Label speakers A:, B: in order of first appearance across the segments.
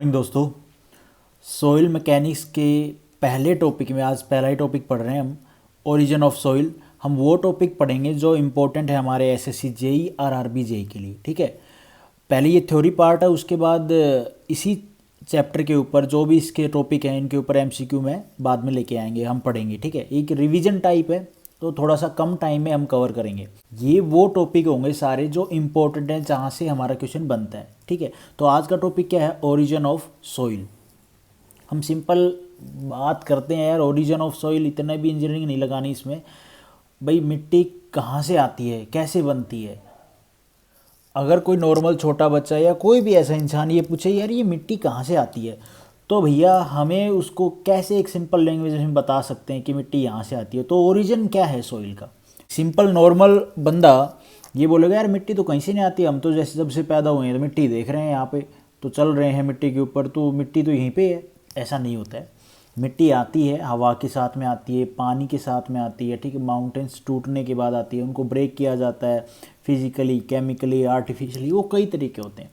A: दोस्तों, soil mechanics के पहले टॉपिक में आज पहला ही टॉपिक पढ़ रहे हैं हम, ओरिजिन ऑफ सॉइल। हम वो टॉपिक पढ़ेंगे जो इम्पोर्टेंट है हमारे एसएससी जेई और आरआरबी जेई के लिए। ठीक है, पहले ये थ्योरी पार्ट है, उसके बाद इसी चैप्टर के ऊपर जो भी इसके टॉपिक हैं इनके ऊपर एमसीक्यू में बाद में लेके आएंगे, हम पढ़ेंगे। ठीक है, एक रिवीजन टाइप है तो थोड़ा सा कम टाइम में हम कवर करेंगे। ये वो टॉपिक होंगे सारे जो इम्पोर्टेंट हैं, जहाँ से हमारा क्वेश्चन बनता है। ठीक है, तो आज का टॉपिक क्या है? Origin of soil. हम सिंपल बात करते हैं यार, ओरिजिन ऑफ सॉइल, इतना भी इंजीनियरिंग नहीं लगानी इसमें। भाई मिट्टी कहाँ से आती है, कैसे बनती है? अगर कोई नॉर्मल छोटा बच्चा या कोई भी ऐसा इंसान ये पूछे यार ये मिट्टी कहाँ से आती है, तो भैया हमें उसको कैसे एक सिंपल लैंग्वेज में बता सकते हैं कि मिट्टी यहाँ से आती है। तो ओरिजिन क्या है सॉइल का? सिंपल नॉर्मल बंदा ये बोलेगा यार मिट्टी तो कहीं से नहीं आती, हम तो जैसे जब से पैदा हुए हैं तो मिट्टी देख रहे हैं, यहाँ पे तो चल रहे हैं मिट्टी के ऊपर, तो मिट्टी तो यहीं पे है। ऐसा नहीं होता है। मिट्टी आती है, हवा के साथ में आती है, पानी के साथ में आती है। ठीक है, माउंटेन्स टूटने के बाद आती है, उनको ब्रेक किया जाता है फिजिकली, केमिकली, आर्टिफिशियली, वो कई तरीके होते हैं।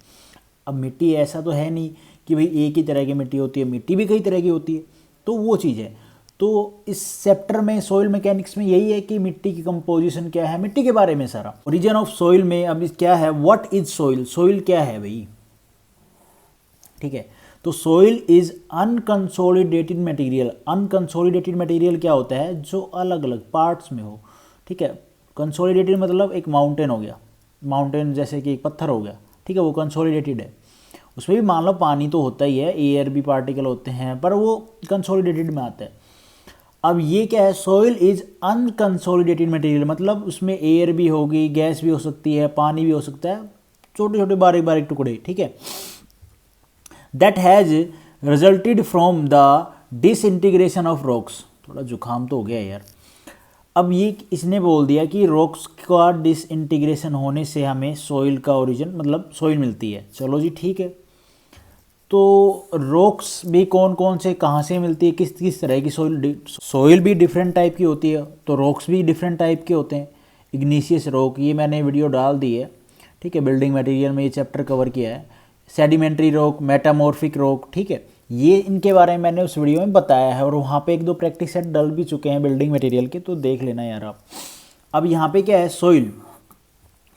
A: अब मिट्टी ऐसा तो है नहीं कि भाई एक ही तरह की मिट्टी होती है, मिट्टी भी कई तरह की होती है, तो वो चीज़ है। तो इस चैप्टर में सॉइल मैकेनिक्स में यही है कि मिट्टी की कंपोजिशन क्या है, मिट्टी के बारे में सारा। ओरिजिन ऑफ सॉइल में अब क्या है, व्हाट इज सॉइल? सॉइल क्या है भाई? ठीक है, तो soil is unconsolidated material. Unconsolidated material क्या होता है? जो अलग अलग पार्ट्स में हो। ठीक है, कंसोलिडेटेड मतलब एक माउंटेन हो गया, माउंटेन जैसे कि एक पत्थर हो गया। ठीक है, वो कंसोलिडेटेड है। उसमें भी मान लो पानी तो होता ही है, एयर भी पार्टिकल होते हैं, पर वो कंसोलिडेटेड में आता है। अब ये क्या है? सॉइल इज अनकंसोलिडेटेड मटेरियल, मतलब उसमें एयर भी होगी, गैस भी हो सकती है, पानी भी हो सकता है, छोटे छोटे बारीक बारीक टुकड़े। ठीक है, that has resulted from the disintegration of rocks. थोड़ा जुकाम तो हो गया यार। अब ये इसने बोल दिया कि रॉक्स का डिसइंटीग्रेशन होने से हमें सॉइल का ओरिजिन मतलब सॉइल मिलती है। चलो जी ठीक है, तो रॉक्स भी कौन कौन से कहाँ से मिलती है, किस किस तरह की सॉइल? सॉइल भी डिफरेंट टाइप की होती है, तो रॉक्स भी डिफरेंट टाइप के होते हैं। इग्नीशियस रॉक, ये मैंने वीडियो डाल दी है। ठीक है, बिल्डिंग मटेरियल में ये चैप्टर कवर किया है। Sedimentary rock, metamorphic rock. ठीक है, ये इनके बारे में मैंने उस वीडियो में बताया है, और वहाँ पे एक दो प्रैक्टिस सेट डल भी चुके हैं बिल्डिंग मटेरियल के, तो देख लेना यार आप। अब यहाँ पे क्या है? सॉइल,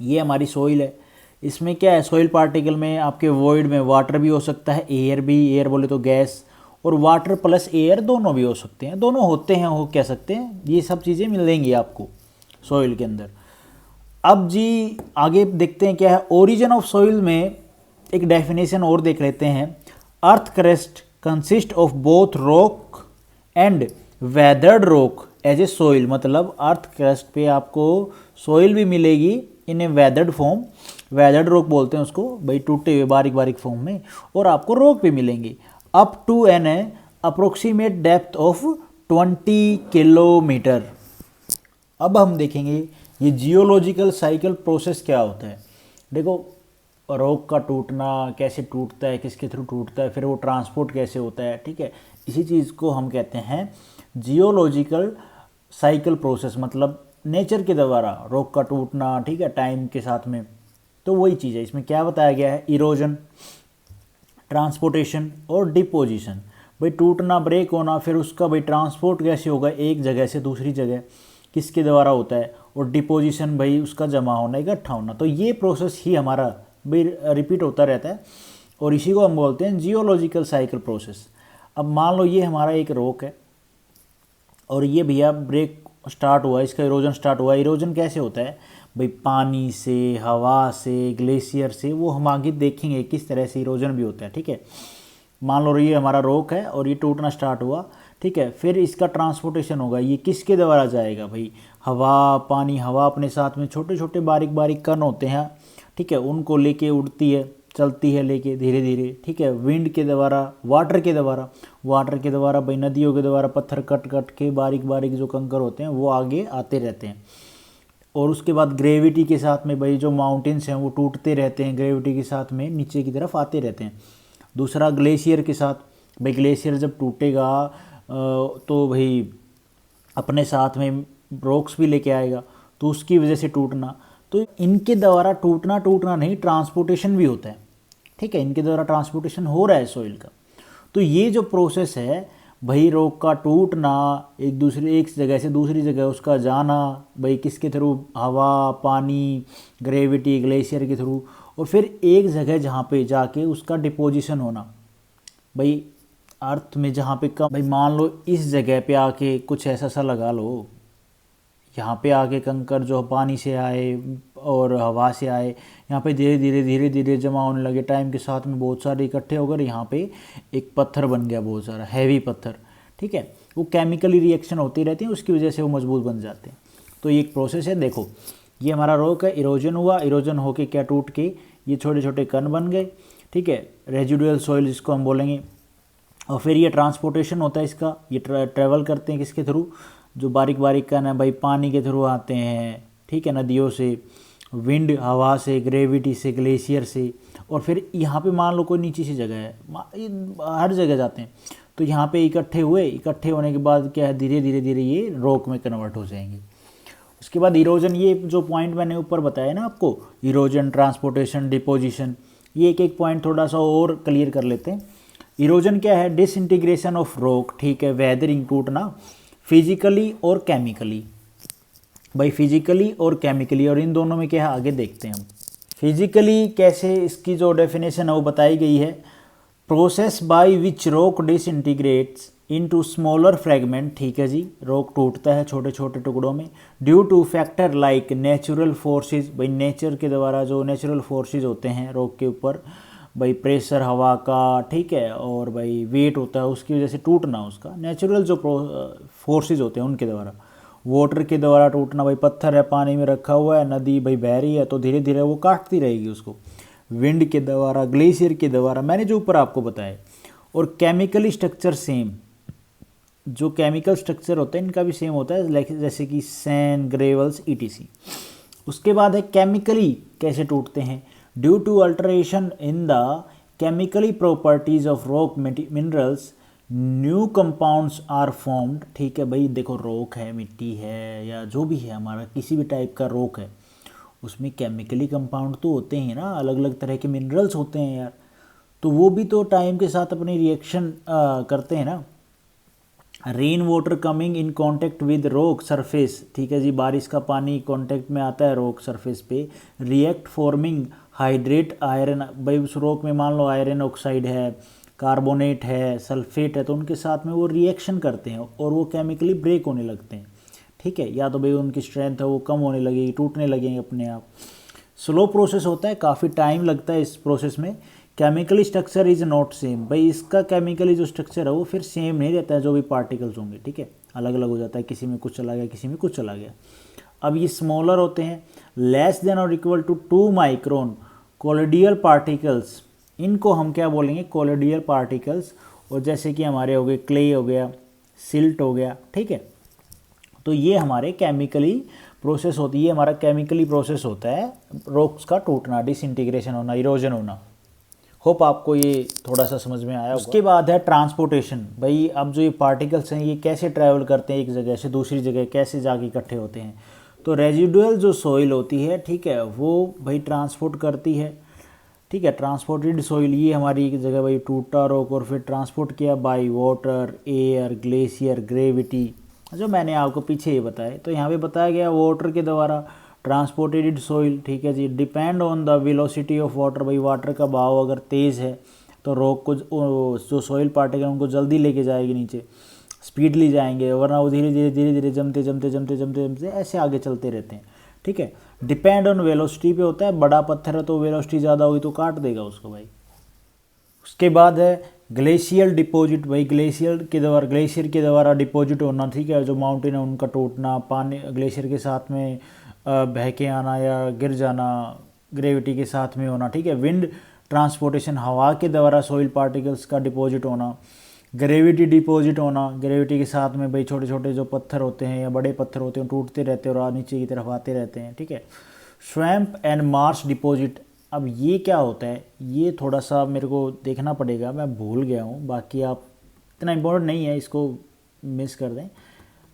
A: ये हमारी सॉइल है। इसमें क्या है? सॉइल पार्टिकल में आपके वॉइड में वाटर भी हो सकता है, एयर भी, एयर बोले तो गैस, और वाटर प्लस एयर दोनों भी हो सकते हैं, दोनों होते हैं, वो कह सकते हैं। ये सब चीज़ें मिलेंगी आपको सॉइल के अंदर। अब जी आगे देखते हैं क्या है ओरिजिन ऑफ सॉइल में। एक डेफिनेशन और देख लेते हैं। Earth crust consist of both rock and weathered rock as a soil, मतलब अर्थ क्रस्ट पे आपको सॉइल भी मिलेगी in a weathered form. Weathered rock बोलते हैं उसको भाई, टूटे हुए बारीक बारीक फॉर्म में, और आपको रॉक भी मिलेंगे up to an approximate depth of 20 kilometre. अब हम देखेंगे ये जियोलॉजिकल साइकिल प्रोसेस क्या होता है। देखो, रॉक का टूटना कैसे टूटता है, किसके थ्रू टूटता है, फिर वो ट्रांसपोर्ट कैसे होता है। ठीक है, इसी चीज़ को हम कहते हैं जियोलॉजिकल साइकिल प्रोसेस, मतलब नेचर के द्वारा रॉक का टूटना। ठीक है, टाइम के साथ में, तो वही चीज़ है। इसमें क्या बताया गया है? इरोजन, ट्रांसपोर्टेशन और डिपोजिशन। भाई टूटना, ब्रेक होना, फिर उसका भाई ट्रांसपोर्ट कैसे होगा एक जगह से दूसरी जगह, किसके द्वारा होता है, और डिपोजिशन भाई उसका जमा होना, इकट्ठा होना। तो ये प्रोसेस ही हमारा भाई रिपीट होता रहता है, और इसी को हम बोलते हैं जियोलॉजिकल साइकिल प्रोसेस। अब मान लो ये हमारा एक रॉक है, और ये भैया ब्रेक स्टार्ट हुआ, इसका इरोजन स्टार्ट हुआ। इरोजन कैसे होता है भाई? पानी से, हवा से, ग्लेशियर से, वो हम आगे देखेंगे किस तरह से इरोजन भी होता है। ठीक है, मान लो ये हमारा रॉक है और ये टूटना स्टार्ट हुआ। ठीक है, फिर इसका ट्रांसपोर्टेशन होगा, ये किसके द्वारा जाएगा भाई? हवा, पानी, हवा अपने साथ में छोटे छोटे बारीक बारीक कण होते हैं। ठीक है, उनको लेके उड़ती है, चलती है लेके धीरे धीरे। ठीक है, विंड के द्वारा, वाटर के द्वारा भाई, नदियों के द्वारा पत्थर कट कट के बारीक बारीक जो कंकर होते हैं वो आगे आते रहते हैं। और उसके बाद ग्रेविटी के साथ में भाई जो माउंटेन्स हैं वो टूटते रहते हैं, ग्रेविटी के साथ में नीचे की तरफ आते रहते हैं। दूसरा ग्लेशियर के साथ, भाई ग्लेशियर जब टूटेगा तो भाई अपने साथ में रॉक्स भी लेके आएगा, तो उसकी वजह से टूटना। तो इनके द्वारा टूटना नहीं, ट्रांसपोर्टेशन भी होता है। ठीक है, इनके द्वारा ट्रांसपोर्टेशन हो रहा है सॉइल का। तो ये जो प्रोसेस है भाई, रॉक का टूटना, एक जगह से दूसरी जगह उसका जाना, भाई किसके थ्रू, हवा, पानी, ग्रेविटी, ग्लेशियर के थ्रू, और फिर एक जगह जहाँ पे जाके उसका डिपोजिशन होना, भाई अर्थ में जहाँ पे कम, भाई मान लो इस जगह पे आके कुछ ऐसा सा लगा लो, यहाँ पे आके कंकर जो पानी से आए और हवा से आए, यहाँ पे धीरे धीरे जमा होने लगे, टाइम के साथ में बहुत सारे इकट्ठे होकर यहाँ पे एक पत्थर बन गया, बहुत सारा हैवी पत्थर, ठीक है। वो केमिकली रिएक्शन होती रहती है, उसकी वजह से वो मजबूत बन जाते हैं। तो ये एक प्रोसेस है। देखो ये हमारा रॉक है, इरोजन हुआ, इरोजन होके क्या टूट के ये छोटे छोटे कण बन गए, ठीक है, रेजिडुअल सॉइल जिसको हम बोलेंगे। और फिर ये ट्रांसपोर्टेशन होता है इसका, ये ट्रैवल करते हैं किसके थ्रू, जो बारीक बारीक कण है भाई पानी के थ्रू आते हैं, ठीक है, नदियों से, विंड हवा से, ग्रेविटी से, ग्लेशियर से, और फिर यहाँ पे मान लो कोई नीची सी जगह है, हर जगह जाते हैं, तो यहाँ पे इकट्ठे हुए, इकट्ठे होने के बाद क्या है, धीरे धीरे ये रॉक में कन्वर्ट हो जाएंगे। उसके बाद इरोजन, ये जो पॉइंट मैंने ऊपर बताया ना आपको, इरोजन, ट्रांसपोर्टेशन, डिपोजिशन, ये एक एक पॉइंट थोड़ा सा और क्लियर कर लेते हैं। इरोजन क्या है, डिसइंटीग्रेशन ऑफ रॉक, ठीक है, वेदरिंग, टूटना, फिजिकली और केमिकली, भाई फिजिकली और केमिकली, और इन दोनों में क्या है आगे देखते हैं हम। फिजिकली कैसे, इसकी जो डेफिनेशन है वो बताई गई है, process by which rock डिसइंटीग्रेट्स into smaller fragment, ठीक है जी, रॉक टूटता है छोटे छोटे टुकड़ों में, due two factor like natural forces, भाई नेचर के द्वारा जो नेचुरल फोर्सेस होते हैं रॉक के ऊपर, भाई प्रेशर हवा का, ठीक है, और भाई वेट होता है, उसकी वजह से टूटना, उसका नेचुरल जो फोर्सेस होते हैं उनके द्वारा। वाटर के द्वारा टूटना, भाई पत्थर है पानी में रखा हुआ है, नदी भाई बह रही है तो धीरे धीरे वो काटती रहेगी उसको। विंड के द्वारा, ग्लेशियर के द्वारा, मैंने जो ऊपर आपको बताया। और केमिकली स्ट्रक्चर सेम, जो केमिकल स्ट्रक्चर होता है इनका भी सेम होता है, जैसे कि सैंड, ग्रेवल्स, ईटीसी। उसके बाद है केमिकली कैसे टूटते हैं, due to alteration in the chemically properties of rock minerals, new compounds are formed, ठीक है भाई। देखो रॉक है, मिट्टी है, या जो भी है हमारा किसी भी टाइप का रॉक है, उसमें केमिकली कंपाउंड तो होते हैं ना, अलग अलग तरह के मिनरल्स होते हैं यार, तो वो भी तो टाइम के साथ अपनी रिएक्शन करते हैं ना। Rain water coming in contact with rock surface, ठीक है जी, बारिश का पानी कांटेक्ट में आता है रॉक सरफेस पे, रिएक्ट फॉर्मिंग हाइड्रेट आयरन, भाई उस रॉक में मान लो आयरन ऑक्साइड है, कार्बोनेट है, सल्फेट है, तो उनके साथ में वो रिएक्शन करते हैं और वो केमिकली ब्रेक होने लगते हैं, ठीक है, या तो भाई उनकी स्ट्रेंथ है वो कम होने लगेगी, टूटने लगेंगे अपने आप। स्लो प्रोसेस होता है, काफ़ी टाइम लगता है इस प्रोसेस में। Chemically structure is not same, भाई इसका केमिकली जो स्ट्रक्चर है वो फिर सेम नहीं रहता है, जो भी पार्टिकल्स होंगे, ठीक है, अलग अलग हो जाता है, किसी में कुछ चला गया, किसी में कुछ चला गया। अब ये स्मॉलर होते हैं, लेस देन और इक्वल टू 2 माइक्रोन कोलोडियल पार्टिकल्स, इनको हम क्या बोलेंगे, कोलोडियल पार्टिकल्स। और जैसे कि हमारे हो गए क्ले हो गया, सिल्ट हो गया, ठीक है, तो ये हमारे केमिकली प्रोसेस होती है, हमारा केमिकली प्रोसेस होता है रॉक्स का टूटना, डिसइंटीग्रेशन होना, इरोजन होना। होप आपको ये थोड़ा सा समझ में आया। उसके बाद है ट्रांसपोर्टेशन, भाई अब जो ये पार्टिकल्स हैं ये कैसे ट्रैवल करते हैं एक जगह से दूसरी जगह, कैसे जाके इकट्ठे होते हैं। तो रेजिडुअल जो सॉइल होती है, ठीक है, वो भाई ट्रांसपोर्ट करती है, ठीक है, ट्रांसपोर्टेड सॉइल, ये हमारी एक जगह भाई टूटा रॉक और फिर ट्रांसपोर्ट किया by water, air, glacier, gravity, जो मैंने आपको पीछे ये बताया। तो यहाँ पे बताया गया वाटर के द्वारा ट्रांसपोर्टेड सॉइल, ठीक है जी, depend on the velocity of water, भाई वाटर का बहाव अगर तेज़ है तो रॉक को जो सॉइल पार्टिकल उनको जल्दी लेके जाएगी नीचे, स्पीडली जाएंगे, वरना वो धीरे धीरे जमते ऐसे आगे चलते रहते हैं, ठीक है। डिपेंड ऑन वेलोसिटी पे होता है, बड़ा पत्थर है तो वेलोसिटी ज़्यादा होगी तो काट देगा उसको भाई। उसके बाद है ग्लेशियल डिपॉजिट, भाई ग्लेशियर के द्वारा डिपॉजिट होना, ठीक है, जो माउंटेन है उनका टूटना, पानी ग्लेशियर के साथ में बह के आना या गिर जाना, ग्रेविटी के साथ में होना, ठीक है। विंड ट्रांसपोर्टेशन, हवा के द्वारा सॉइल पार्टिकल्स का डिपॉजिट होना। ग्रेविटी डिपॉजिट होना, ग्रेविटी के साथ में भाई छोटे छोटे जो पत्थर होते हैं या बड़े पत्थर होते हैं टूटते रहते हैं और नीचे की तरफ आते रहते हैं, ठीक है। स्वैम्प एंड मार्श डिपॉजिट, अब ये क्या होता है, ये थोड़ा सा मेरे को देखना पड़ेगा, मैं भूल गया हूँ, बाकी आप इतना इम्पोर्टेंट नहीं है, इसको मिस कर दें,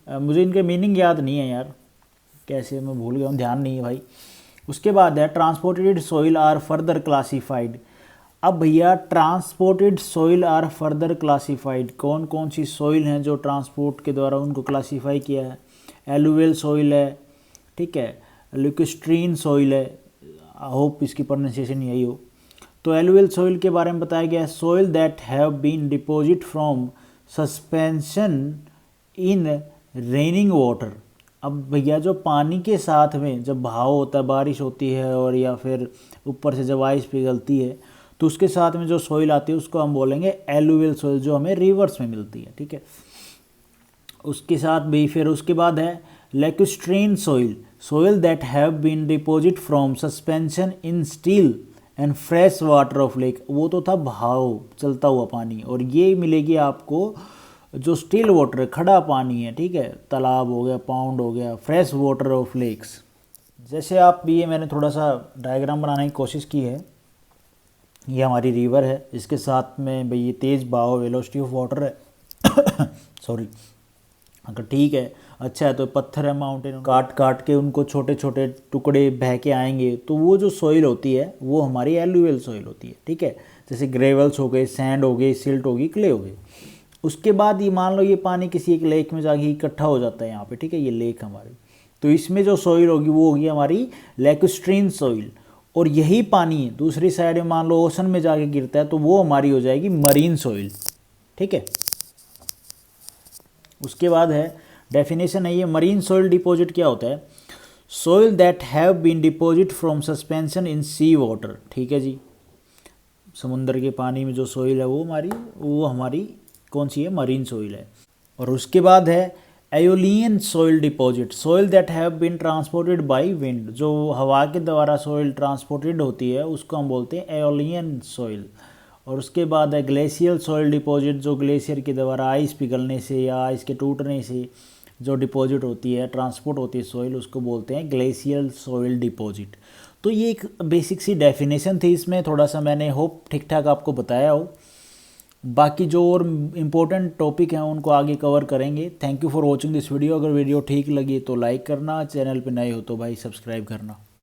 A: मुझे इनके मीनिंग याद नहीं है यार, कैसे मैं भूल गया हूँ, ध्यान नहीं है भाई। उसके बाद है transported soil are further classified, अब भैया transported soil are further classified, कौन कौन सी सॉइल हैं जो ट्रांसपोर्ट के द्वारा उनको क्लासीफाई किया है। एलुवियल सॉइल है, ठीक है, लिक्विस्ट्रीन सॉइल है, आई होप इसकी प्रोनाउंसिएशन यही हो। तो एलुवियल सॉइल के बारे में बताया गया है, soil that have been deposit from suspension in raining water. अब भैया जो पानी के साथ में जब बहाव होता है, बारिश होती है और या फिर ऊपर से जब आइस पिघलती है, तो उसके साथ में जो सॉइल आती है उसको हम बोलेंगे एलुवियल सॉइल, जो हमें रिवर्स में मिलती है, ठीक है। उसके साथ भी फिर उसके बाद है lacustrine soil, soil that have been deposit from suspension in still and fresh water of lake. वो तो था बहाव, चलता हुआ पानी, और ये मिलेगी आपको जो स्टिल वाटर, खड़ा पानी है, ठीक है, तालाब हो गया, पाउंड हो गया, फ्रेश वाटर ऑफ लेक्स। जैसे आप भी, ये मैंने थोड़ा सा डायग्राम बनाने की कोशिश की है। ये हमारी रिवर है, इसके साथ में भाई ये तेज़ बहाव, वेलोसिटी ऑफ वाटर है सॉरी, अगर ठीक है, अच्छा है, तो पत्थर है, माउंटेन, काट काट के उनको छोटे छोटे टुकड़े बह के आएंगे, तो वो जो सॉइल होती है वो हमारी एलुवियल सॉइल होती है, ठीक है। जैसे ग्रेवल्स हो गए, सैंड हो गई, सिल्ट होगी, क्ले हो गई। उसके बाद ये मान लो ये पानी किसी एक लेक में जाके इकट्ठा हो जाता है यहाँ पे, ठीक है, ये लेक हमारी, तो इसमें जो सॉइल होगी वो होगी हमारी लैक्यूस्ट्रीन सॉइल। और यही पानी दूसरी साइड में मान लो ओशन में जाके गिरता है, तो वो हमारी हो जाएगी मरीन सॉइल, ठीक है। उसके बाद है डेफिनेशन है ये, मरीन सॉइल डिपॉजिट क्या होता है, soil that have been deposit from suspension in sea water, ठीक है जी। समुद्र के पानी में जो सॉइल है वो हमारी कौन सी है, मरीन सॉइल है। और उसके बाद है aeolian soil deposit, soil that have been transported by wind, जो हवा के द्वारा सॉइल ट्रांसपोर्टेड होती है उसको हम बोलते हैं एओलियन सॉइल। और उसके बाद है ग्लेशियल सॉइल डिपॉजिट, जो ग्लेशियर के द्वारा आइस पिघलने से या आइस के टूटने से जो डिपॉजिट होती है, ट्रांसपोर्ट होती है सॉइल, उसको बोलते हैं ग्लेशियल सॉइल डिपॉजिट। तो ये एक बेसिक सी डेफिनेशन थी, इसमें थोड़ा सा मैंने होप ठीक ठाक आपको बताया हो। बाकी जो और इम्पोर्टेंट टॉपिक हैं उनको आगे कवर करेंगे। Thank you for watching this video. अगर वीडियो ठीक लगी तो लाइक करना, चैनल पे नए हो तो भाई सब्सक्राइब करना।